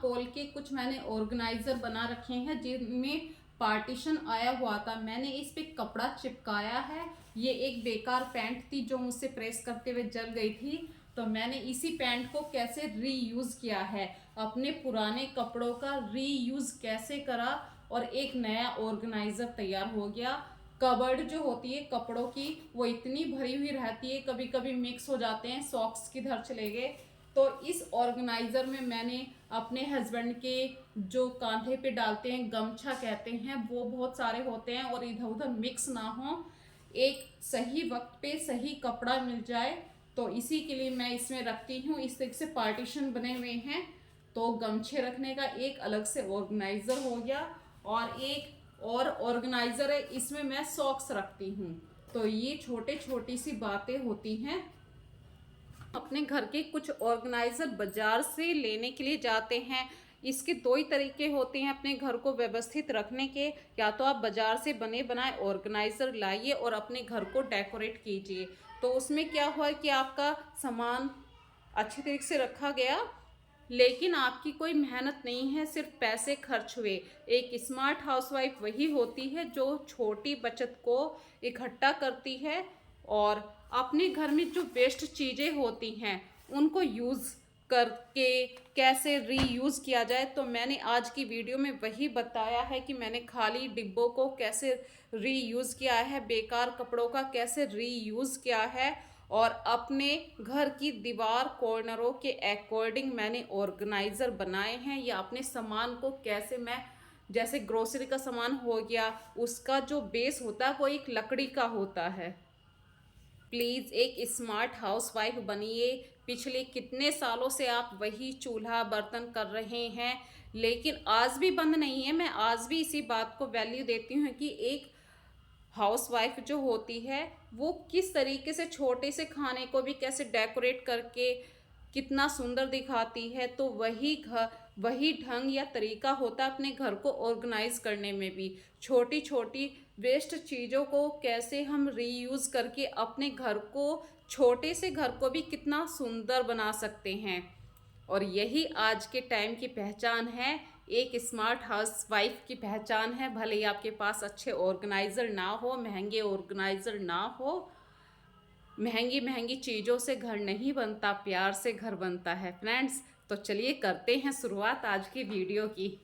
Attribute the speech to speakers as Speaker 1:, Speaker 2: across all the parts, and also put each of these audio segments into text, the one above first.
Speaker 1: Thermocol के कुछ मैंने ऑर्गेनाइजर बना रखे हैं जिनमें पार्टीशन आया हुआ था। मैंने इस पे कपड़ा चिपकाया है। ये एक बेकार पैंट थी जो मुझसे प्रेस करते हुए जल गई थी, तो मैंने इसी पैंट को कैसे रीयूज किया है, अपने पुराने कपड़ों का रीयूज कैसे करा और एक नया ऑर्गेनाइजर तैयार हो गया। कबर्ड जो होती है कपड़ों की वो इतनी भरी हुई रहती है, कभी कभी मिक्स हो जाते हैं, सॉक्स किधर चले गए। तो इस ऑर्गेनाइजर में मैंने अपने हस्बैंड के जो कांधे पे डालते हैं, गमछा कहते हैं, वो बहुत सारे होते हैं और इधर उधर मिक्स ना हो, एक सही वक्त पे सही कपड़ा मिल जाए, तो इसी के लिए मैं इसमें रखती हूँ। इस तरह से पार्टीशन बने हुए हैं, तो गमछे रखने का एक अलग से ऑर्गेनाइजर हो गया और एक और ऑर्गेनाइजर है, इसमें मैं सॉक्स रखती हूँ। तो ये छोटे छोटी सी बातें होती हैं। अपने घर के कुछ ऑर्गेनाइजर बाजार से लेने के लिए जाते हैं। इसके दो ही तरीके होते हैं अपने घर को व्यवस्थित रखने के, या तो आप बाजार से बने बनाए ऑर्गेनाइजर लाइए और अपने घर को डेकोरेट कीजिए, तो उसमें क्या हुआ कि आपका सामान अच्छी तरीके से रखा गया, लेकिन आपकी कोई मेहनत नहीं है, सिर्फ पैसे खर्च हुए। एक स्मार्ट हाउसवाइफ वही होती है जो छोटी बचत को इकट्ठा करती है और अपने घर में जो वेस्ट चीज़ें होती हैं उनको यूज़ करके कैसे रीयूज़ किया जाए। तो मैंने आज की वीडियो में वही बताया है कि मैंने खाली डिब्बों को कैसे रीयूज़ किया है, बेकार कपड़ों का कैसे रीयूज़ किया है, और अपने घर की दीवार कॉर्नरों के अकॉर्डिंग मैंने ऑर्गेनाइज़र बनाए हैं, या अपने सामान को कैसे मैं, जैसे ग्रोसरी का सामान हो गया, उसका जो बेस होता है वो एक लकड़ी का होता है। प्लीज़ एक स्मार्ट हाउसवाइफ बनिए। पिछले कितने सालों से आप वही चूल्हा बर्तन कर रहे हैं, लेकिन आज भी बंद नहीं है। मैं आज भी इसी बात को वैल्यू देती हूँ कि एक हाउसवाइफ जो होती है वो किस तरीके से छोटे से खाने को भी कैसे डेकोरेट करके कितना सुंदर दिखाती है। तो वही ढंग या तरीका होता है अपने घर को ऑर्गेनाइज करने में भी। छोटी छोटी वेस्ट चीज़ों को कैसे हम रीयूज़ करके अपने घर को, छोटे से घर को भी कितना सुंदर बना सकते हैं। और यही आज के टाइम की पहचान है, एक स्मार्ट हाउस वाइफ की पहचान है। भले ही आपके पास अच्छे ऑर्गेनाइज़र ना हो, महंगे ऑर्गेनाइज़र ना हो, महंगी महंगी चीज़ों से घर नहीं बनता, प्यार से घर बनता है फ्रेंड्स। तो चलिए करते हैं शुरुआत आज की वीडियो की।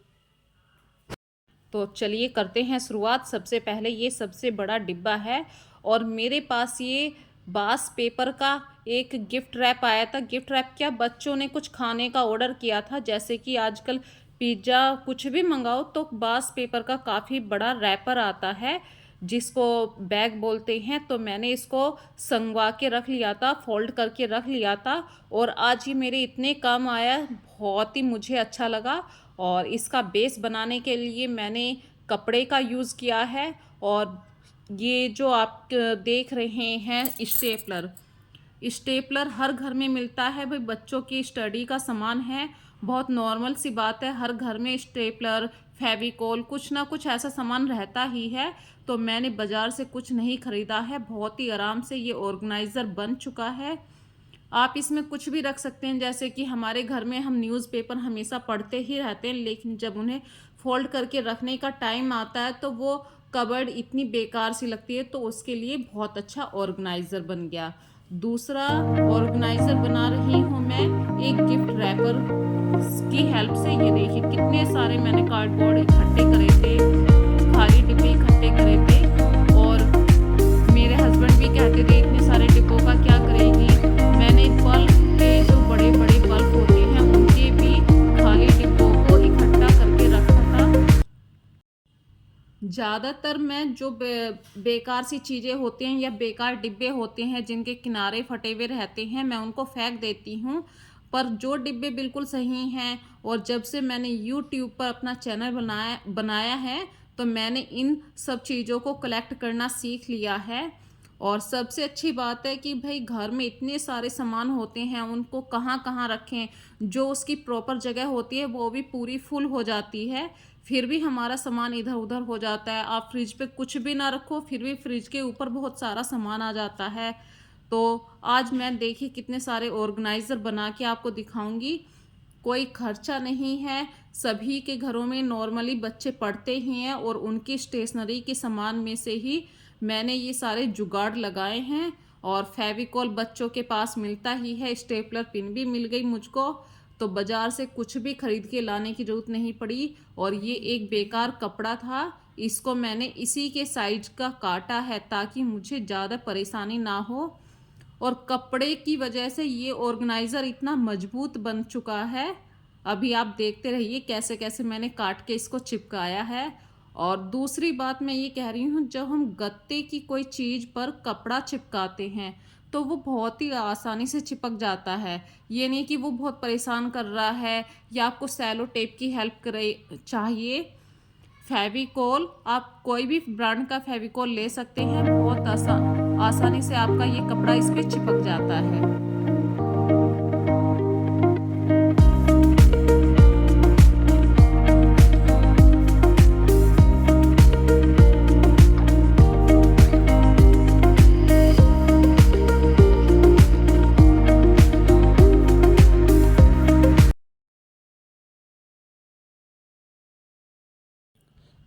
Speaker 1: तो चलिए करते हैं शुरुआत। सबसे पहले ये सबसे बड़ा डिब्बा है और मेरे पास ये बास पेपर का एक गिफ्ट रैप आया था। गिफ्ट रैप क्या, बच्चों ने कुछ खाने का ऑर्डर किया था, जैसे कि आजकल पिज़्ज़ा कुछ भी मंगाओ तो बास पेपर का काफ़ी बड़ा रैपर आता है जिसको बैग बोलते हैं। तो मैंने इसको संगवा के रख लिया था, फोल्ड करके रख लिया था, और आज ये मेरे इतने काम आया, बहुत ही मुझे अच्छा लगा। और इसका बेस बनाने के लिए मैंने कपड़े का यूज़ किया है। और ये जो आप देख रहे हैं स्टेपलर, स्टेपलर हर घर में मिलता है भाई, बच्चों की स्टडी का सामान है, बहुत नॉर्मल सी बात है, हर घर में स्टेपलर, फेविकोल, कुछ ना कुछ ऐसा सामान रहता ही है। तो मैंने बाज़ार से कुछ नहीं ख़रीदा है, बहुत ही आराम से ये ऑर्गेनाइज़र बन चुका है। आप इसमें कुछ भी रख सकते हैं, जैसे कि हमारे घर में हम न्यूज़पेपर हमेशा पढ़ते ही रहते हैं, लेकिन जब उन्हें फोल्ड करके रखने का टाइम आता है तो वो कबर्ड इतनी बेकार सी लगती है, तो उसके लिए बहुत अच्छा ऑर्गेनाइज़र बन गया। दूसरा ऑर्गेनाइज़र बना रही हूँ मैं एक गिफ्ट रैपर की हेल्प से। ये देखिए कितने सारे मैंने कार्डबोर्ड इकट्ठे करे थे, खाली डिब्बे इकट्ठे करे थे, और मेरे हस्बैंड भी कहते थे इतने सारे डिब्बों का क्या करेगी। मैंने बल्ब के जो बड़े बड़े बल्ब होते हैं उनके भी खाली डिब्बों को इकट्ठा करके रखा था। ज़्यादातर मैं जो बेकार सी चीज़ें होती हैं या बेकार डिब्बे होते हैं जिनके किनारे फटे हुए रहते हैं, मैं उनको फेंक देती हूँ। पर जो डिब्बे बिल्कुल सही हैं, और जब से मैंने यूट्यूब पर अपना चैनल बनाया है तो मैंने इन सब चीज़ों को कलेक्ट करना सीख लिया है। और सबसे अच्छी बात है कि भाई घर में इतने सारे सामान होते हैं, उनको कहाँ कहाँ रखें, जो उसकी प्रॉपर जगह होती है वो भी पूरी फुल हो जाती है, फिर भी हमारा सामान इधर उधर हो जाता है। आप फ्रिज पे कुछ भी ना रखो, फिर भी फ्रिज के ऊपर बहुत सारा सामान आ जाता है। तो आज मैं देखिए कितने सारे ऑर्गेनाइज़र बना के आपको दिखाऊंगी। कोई खर्चा नहीं है। सभी के घरों में नॉर्मली बच्चे पढ़ते ही हैं और उनकी स्टेशनरी के सामान में से ही मैंने ये सारे जुगाड़ लगाए हैं। और फेविकॉल बच्चों के पास मिलता ही है, स्टेपलर पिन भी मिल गई मुझको, तो बाज़ार से कुछ भी खरीद के लाने की ज़रूरत नहीं पड़ी। और ये एक बेकार कपड़ा था, इसको मैंने इसी के साइज का काटा है ताकि मुझे ज़्यादा परेशानी ना हो। और कपड़े की वजह से ये ऑर्गेनाइज़र इतना मजबूत बन चुका है। अभी आप देखते रहिए कैसे कैसे मैंने काट के इसको चिपकाया है। और दूसरी बात मैं ये कह रही हूँ, जब हम गत्ते की कोई चीज़ पर कपड़ा चिपकाते हैं तो वो बहुत ही आसानी से चिपक जाता है। ये नहीं कि वो बहुत परेशान कर रहा है या आपको सेलो टेप की हेल्प करे चाहिए। फेविकोल आप कोई भी ब्रांड का फेविकोल ले सकते हैं, बहुत आसानी से आपका ये कपड़ा इस पे चिपक जाता है।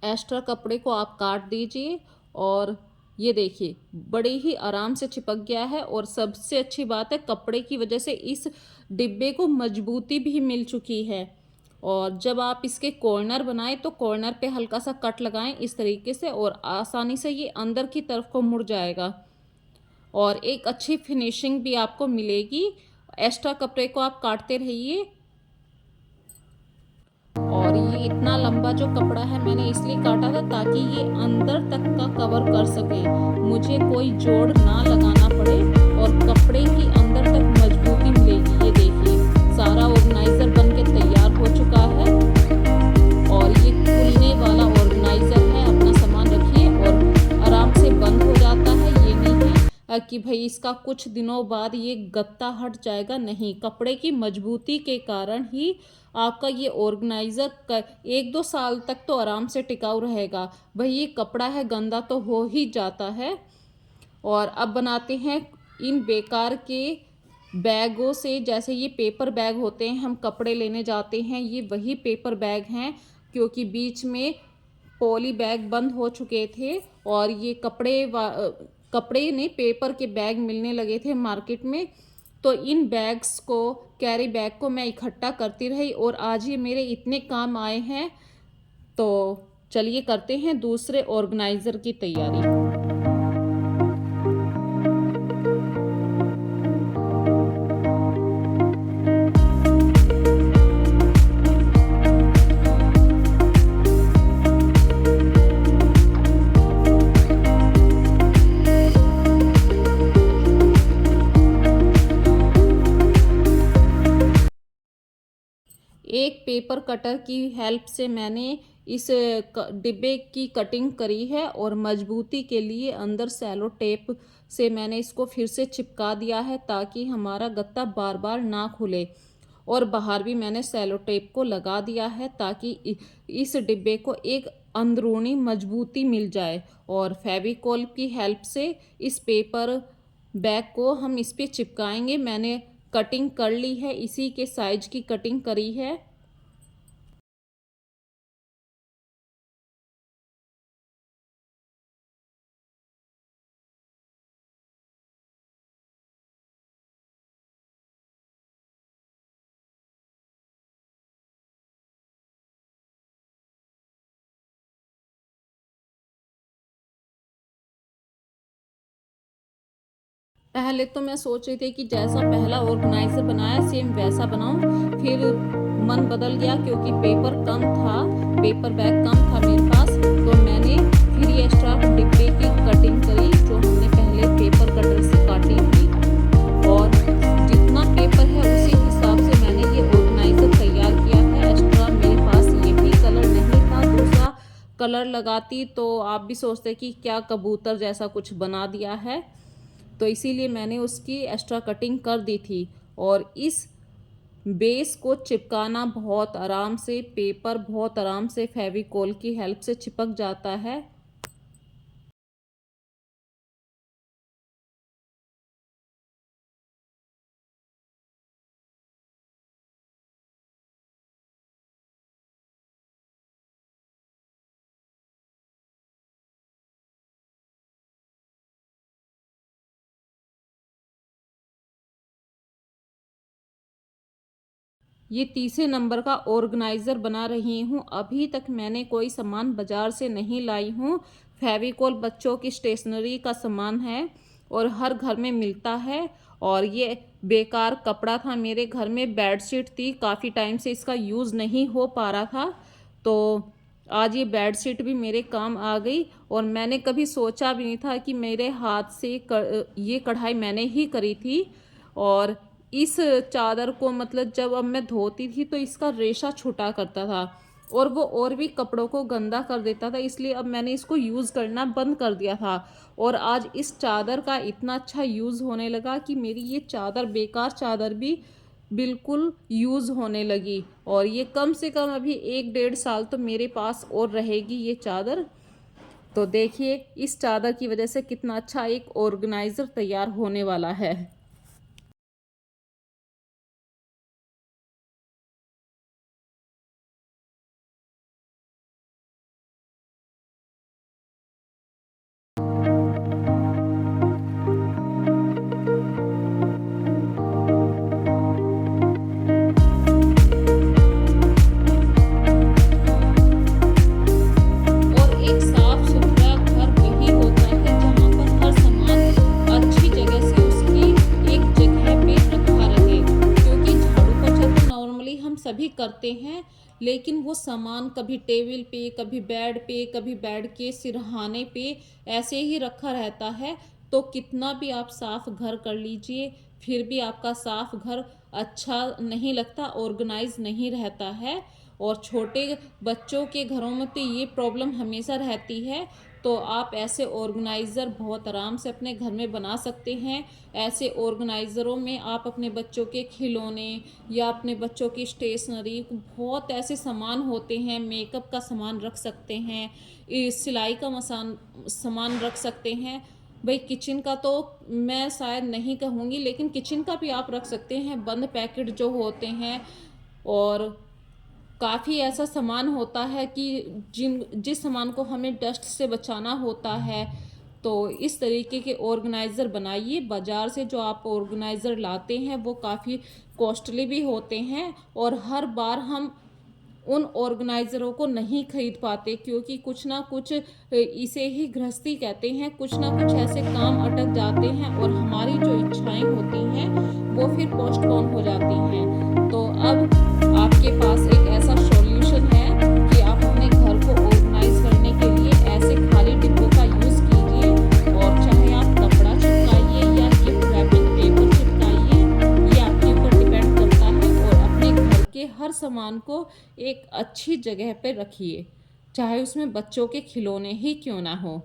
Speaker 1: एक्स्ट्रा कपड़े को आप काट दीजिए और ये देखिए बड़े ही आराम से चिपक गया है। और सबसे अच्छी बात है, कपड़े की वजह से इस डिब्बे को मजबूती भी मिल चुकी है। और जब आप इसके कॉर्नर बनाएं तो कॉर्नर पे हल्का सा कट लगाएं इस तरीके से, और आसानी से ये अंदर की तरफ को मुड़ जाएगा और एक अच्छी फिनिशिंग भी आपको मिलेगी। एक्स्ट्रा कपड़े को आप काटते रहिए। और ये इतना लंबा जो कपड़ा है मैंने इसलिए काटा था ताकि ये अंदर तक का कवर कर सके, मुझे कोई जोड़ ना लगाना पड़े और कपड़े की अंदर तक मजबूती मिलेगी। ये देखिए सारा ऑर्गेनाइजर बन के तैयार हो चुका है और ये खुलने वाला ऑर्गेनाइजर है। अपना सामान रखिए और आराम से बंद हो जाता है। ये नहीं है कि भाई इसका कुछ दिनों बाद ये गत्ता हट जाएगा, नहीं, कपड़े की मजबूती के कारण ही आपका ये ऑर्गेनाइज़र 1-2 साल तक तो आराम से टिकाऊ रहेगा। भाई ये कपड़ा है, गंदा तो हो ही जाता है। और अब बनाते हैं इन बेकार के बैगों से। जैसे ये पेपर बैग होते हैं, हम कपड़े लेने जाते हैं, ये वही पेपर बैग हैं, क्योंकि बीच में पॉली बैग बंद हो चुके थे और ये कपड़े ने पेपर के बैग मिलने लगे थे मार्केट में। तो इन बैग्स को, कैरी बैग को मैं इकट्ठा करती रही और आज ये मेरे इतने काम आए हैं। तो चलिए करते हैं दूसरे ऑर्गेनाइज़र की तैयारी। एक पेपर कटर की हेल्प से मैंने इस डिब्बे की कटिंग करी है और मजबूती के लिए अंदर सेलो टेप से मैंने इसको फिर से चिपका दिया है ताकि हमारा गत्ता बार बार ना खुले। और बाहर भी मैंने सेलो टेप को लगा दिया है ताकि इस डिब्बे को एक अंदरूनी मजबूती मिल जाए। और फेविकोल की हेल्प से इस पेपर बैग को हम इस पे चिपकाएंगे। मैंने कटिंग कर ली है, इसी के साइज की कटिंग करी है। पहले तो मैं सोच रही थी कि जैसा पहला ऑर्गेनाइजर बनाया सेम वैसा बनाऊं, फिर मन बदल गया क्योंकि पेपर बैग कम था मेरे पास, तो मैंने फिर ये एक्स्ट्रा डिब्बे की कटिंग करी जो हमने पहले पेपर कटर से काटी थी। और जितना पेपर है उसी हिसाब से मैंने ये ऑर्गेनाइजर तैयार किया है। एक्स्ट्रा मेरे पास ये भी कलर नहीं था, दूसरा कलर लगाती तो आप भी सोचते कि क्या कबूतर जैसा कुछ बना दिया है, तो इसीलिए मैंने उसकी एक्स्ट्रा कटिंग कर दी थी। और इस बेस को चिपकाना बहुत आराम से, पेपर बहुत आराम से फेविकोल की हेल्प से चिपक जाता है। ये तीसरे नंबर का ऑर्गेनाइज़र बना रही हूँ। अभी तक मैंने कोई सामान बाज़ार से नहीं लाई हूँ। फेविकोल बच्चों की स्टेशनरी का सामान है और हर घर में मिलता है। और ये बेकार कपड़ा था मेरे घर में, बेडशीट थी, काफ़ी टाइम से इसका यूज़ नहीं हो पा रहा था, तो आज ये बेडशीट भी मेरे काम आ गई। और मैंने कभी सोचा भी नहीं था कि मेरे हाथ से ये कढ़ाई मैंने ही करी थी। और इस चादर को मतलब जब अब मैं धोती थी तो इसका रेशा छूटा करता था और वो और भी कपड़ों को गंदा कर देता था, इसलिए अब मैंने इसको यूज़ करना बंद कर दिया था। और आज इस चादर का इतना अच्छा यूज़ होने लगा कि मेरी ये चादर, बेकार चादर भी बिल्कुल यूज़ होने लगी। और ये कम से कम अभी 1 डेढ़ साल तो मेरे पास और रहेगी ये चादर। तो देखिए इस चादर की वजह से कितना अच्छा एक ऑर्गेनाइज़र तैयार होने वाला है। और एक साफ सुथरा घर वही होता है जहाँ पर हर सामान अच्छी जगह से उसकी एक जगह पे रखा रहे, क्योंकि झाड़ू पोछा तो नॉर्मली हम सभी करते हैं, लेकिन वो सामान कभी टेबल पे, कभी बेड पे, कभी बेड के सिरहाने पे ऐसे ही रखा रहता है। तो कितना भी आप साफ घर कर लीजिए फिर भी आपका साफ घर अच्छा नहीं लगता, ऑर्गेनाइज नहीं रहता है। और छोटे बच्चों के घरों में तो ये प्रॉब्लम हमेशा रहती है। तो आप ऐसे ऑर्गेनाइज़र बहुत आराम से अपने घर में बना सकते हैं। ऐसे ऑर्गेनाइज़रों में आप अपने बच्चों के खिलौने या अपने बच्चों की स्टेशनरी, बहुत ऐसे सामान होते हैं, मेकअप का सामान रख सकते हैं, सिलाई का सामान रख सकते हैं। भाई किचन का तो मैं शायद नहीं कहूँगी, लेकिन किचन का भी आप रख सकते हैं, बंद पैकेट जो होते हैं। और काफ़ी ऐसा सामान होता है कि जिस सामान को हमें डस्ट से बचाना होता है, तो इस तरीके के ऑर्गेनाइज़र बनाइए। बाज़ार से जो आप ऑर्गेनाइज़र लाते हैं वो काफ़ी कॉस्टली भी होते हैं और हर बार हम उन ऑर्गेनाइज़रों को नहीं खरीद पाते, क्योंकि कुछ ना कुछ इसे ही गृहस्थी कहते हैं, कुछ ना कुछ ऐसे काम अटक जाते हैं और हमारी जो इच्छाएं होती हैं वो फिर पोस्टपोन हो जाती हैं। तो अब आपके पास एक ऐसा सॉल्यूशन है कि आप अपने घर को ऑर्गेनाइज करने के लिए ऐसे खाली डिब्बों का यूज़ कीजिए। और चाहे आप कपड़ा चिपकाइए या गिफ्ट रैपिंग पेपर चिपकाइए, ये आपके ऊपर डिपेंड करता है। और अपने घर के हर सामान को एक अच्छी जगह पे रखिए, चाहे उसमें बच्चों के खिलौने ही क्यों ना हो।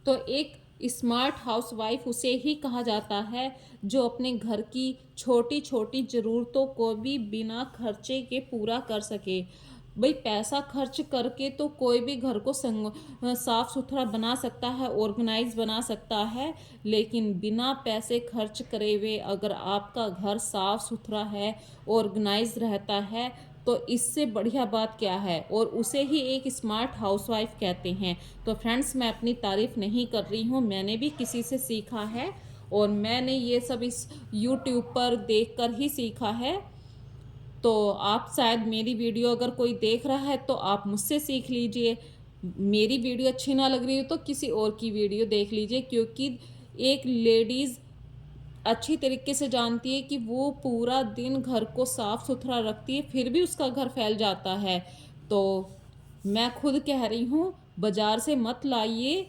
Speaker 1: तो एक स्मार्ट हाउसवाइफ उसे ही कहा जाता है जो अपने घर की छोटी छोटी ज़रूरतों को भी बिना खर्चे के पूरा कर सके। भाई पैसा खर्च करके तो कोई भी घर को साफ सुथरा बना सकता है, ऑर्गेनाइज बना सकता है, लेकिन बिना पैसे खर्च करे हुए अगर आपका घर साफ सुथरा है, ऑर्गेनाइज रहता है, तो इससे बढ़िया बात क्या है। और उसे ही एक स्मार्ट हाउसवाइफ कहते हैं। तो फ्रेंड्स, मैं अपनी तारीफ़ नहीं कर रही हूँ, मैंने भी किसी से सीखा है और मैंने ये सब इस यूट्यूब पर देखकर ही सीखा है। तो आप शायद मेरी वीडियो अगर कोई देख रहा है तो आप मुझसे सीख लीजिए। मेरी वीडियो अच्छी ना लग रही हो तो किसी और की वीडियो देख लीजिए, क्योंकि एक लेडीज़ अच्छी तरीके से जानती है कि वो पूरा दिन घर को साफ सुथरा रखती है फिर भी उसका घर फैल जाता है। तो मैं खुद कह रही हूँ, बाज़ार से मत लाइए,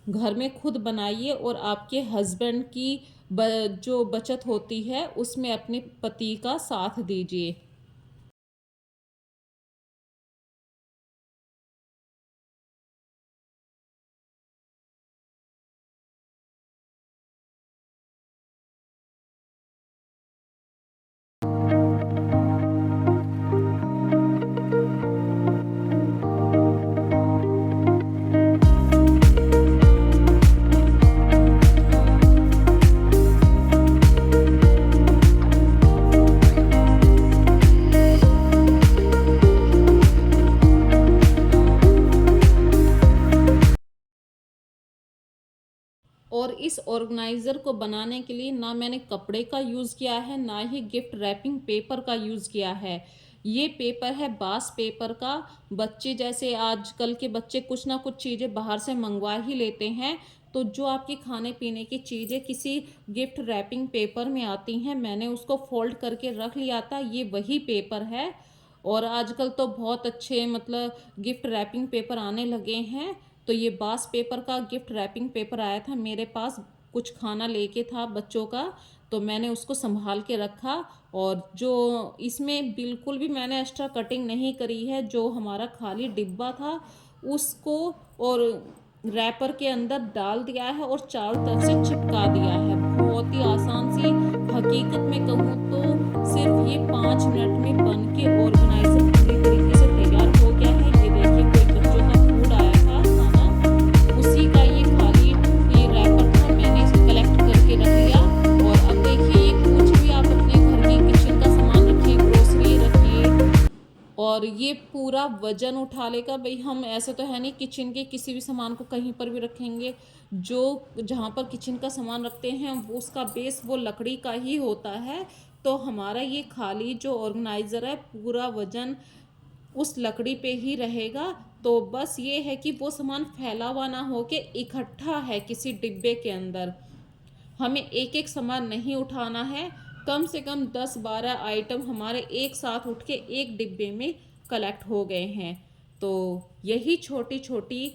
Speaker 1: घर में खुद बनाइए और आपके हस्बैंड की जो बचत होती है उसमें अपने पति का साथ दीजिए। इस ऑर्गेनाइज़र को बनाने के लिए ना मैंने कपड़े का यूज़ किया है, ना ही गिफ्ट रैपिंग पेपर का यूज़ किया है। ये पेपर है बास पेपर का। बच्चे जैसे आजकल के बच्चे कुछ ना कुछ चीज़ें बाहर से मंगवा ही लेते हैं, तो जो आपकी खाने पीने की चीज़ें किसी गिफ्ट रैपिंग पेपर में आती हैं, मैंने उसको फ़ोल्ड करके रख लिया था। ये वही पेपर है। और आजकल तो बहुत अच्छे मतलब गिफ्ट रैपिंग पेपर आने लगे हैं। तो ये बास पेपर का गिफ्ट रैपिंग पेपर आया था मेरे पास, कुछ खाना लेके था बच्चों का, तो मैंने उसको संभाल के रखा। और जो इसमें बिल्कुल भी मैंने एक्स्ट्रा कटिंग नहीं करी है, जो हमारा खाली डिब्बा था उसको और रैपर के अंदर डाल दिया है और चारों तरफ से चिपका दिया है। बहुत ही आसान सी, हकीकत में कहूँ तो सिर्फ ये 5 मिनट में बन के ऑर्गेनाइजर पूरी तरीके से तैयार हो गया है। ये देखिए, कोई बच्चों का फूड आया था खाना, उसी का ये खाली ये रैपर था, मैंने इसे कलेक्ट करके रख लिया। और अब देखिए, ये कुछ भी आप अपने घर की किचन का सामान रखिए, ग्रोसरी रखिए, और ये पूरा वजन उठा लेगा। भाई हम ऐसे तो है नहीं किचन के किसी भी सामान को कहीं पर भी रखेंगे। जो जहाँ पर किचन का सामान रखते हैं वो उसका बेस वो लकड़ी का ही होता है। तो हमारा ये खाली जो ऑर्गेनाइज़र है, पूरा वजन उस लकड़ी पे ही रहेगा। तो बस ये है कि वो सामान फैला हुआ ना हो के इकट्ठा है किसी डिब्बे के अंदर। हमें एक एक सामान नहीं उठाना है, कम से कम 10-12 आइटम हमारे एक साथ उठ के एक डिब्बे में कलेक्ट हो गए हैं। तो यही छोटी छोटी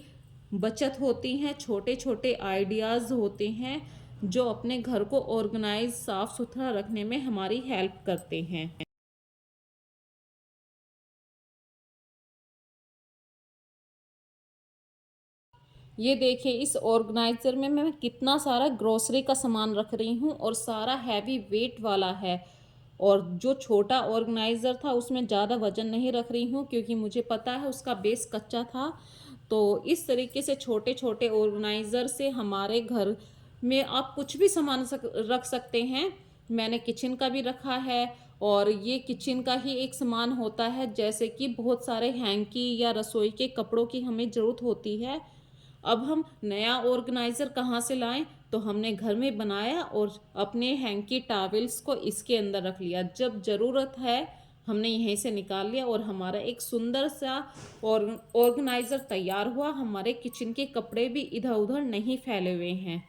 Speaker 1: बचत होती हैं, छोटे छोटे आइडियाज़ होते हैं जो अपने घर को ऑर्गेनाइज साफ सुथरा रखने में हमारी हेल्प करते हैं। ये देखिए, इस ऑर्गेनाइज़र में मैं कितना सारा ग्रोसरी का सामान रख रही हूँ और सारा हैवी वेट वाला है। और जो छोटा ऑर्गेनाइज़र था उसमें ज़्यादा वज़न नहीं रख रही हूँ, क्योंकि मुझे पता है उसका बेस कच्चा था। तो इस तरीके से छोटे छोटे ऑर्गेनाइज़र से हमारे घर में आप कुछ भी सामान रख सकते हैं। मैंने किचन का भी रखा है, और ये किचन का ही एक सामान होता है, जैसे कि बहुत सारे हैंकी या रसोई के कपड़ों की हमें ज़रूरत होती है। अब हम नया ऑर्गेनाइज़र कहाँ से लाएं, तो हमने घर में बनाया और अपने हैंकी टॉवेल्स को इसके अंदर रख लिया। जब ज़रूरत है हमने यहीं से निकाल लिया और हमारा एक सुंदर सा ऑर्गेनाइज़र तैयार हुआ। हमारे किचन के कपड़े भी इधर उधर नहीं फैले हुए हैं।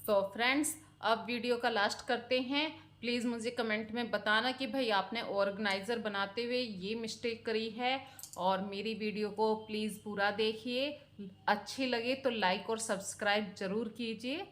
Speaker 1: तो फ्रेंड्स, अब वीडियो का लास्ट करते हैं। प्लीज़ मुझे कमेंट में बताना कि भाई आपने ऑर्गेनाइज़र बनाते हुए ये मिस्टेक करी है। और मेरी वीडियो को प्लीज़ पूरा देखिए, अच्छी लगे तो लाइक और सब्सक्राइब ज़रूर कीजिए।